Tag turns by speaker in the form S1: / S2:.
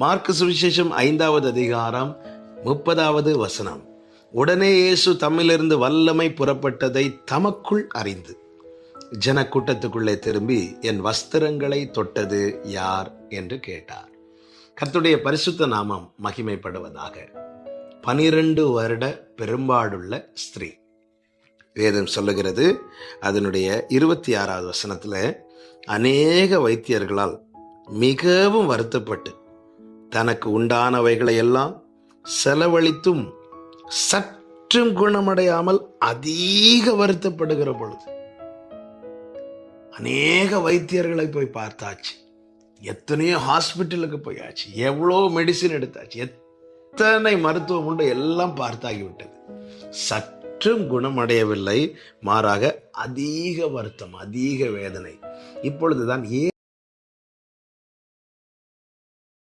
S1: Mark சுவிசேஷம் 5வது அதிகாரம் 30வது வசனம். உடனே இயேசு தம்மிலிருந்து வல்லமை புறப்பட்டதை தமக்குள் அறிந்து ஜனக்கூட்டத்துக்குள்ளே திரும்பி, என் வஸ்திரங்களை தொட்டது யார் என்று கேட்டார். கர்த்தருடைய பரிசுத்த நாமம் மகிமைப்படுவதாக. 12 வருட பெரும்பாடுள்ள ஸ்திரீ. வேதம் சொல்லுகிறது, அதனுடைய 26வது வசனத்துல, அநேக வைத்தியர்களால் மிகவும் வருத்தப்பட்டு தனக்கு உண்டானவைகளை எல்லாம் செலவழித்தும் சற்றும் குணமடையாமல் அதிக வருத்தப்படுகிற பொழுது, அநேக வைத்தியர்களை போய் பார்த்தாச்சு, எத்தனையோ ஹாஸ்பிட்டலுக்கு போயாச்சு, எவ்வளோ மெடிசின் எடுத்தாச்சு, எத்தனை மருத்துவம் உண்டு எல்லாம் பார்த்தாகிவிட்டது, சற்றும் குணமடையவில்லை. மாறாக அதிக வருத்தம், அதிக வேதனை. இப்பொழுதுதான்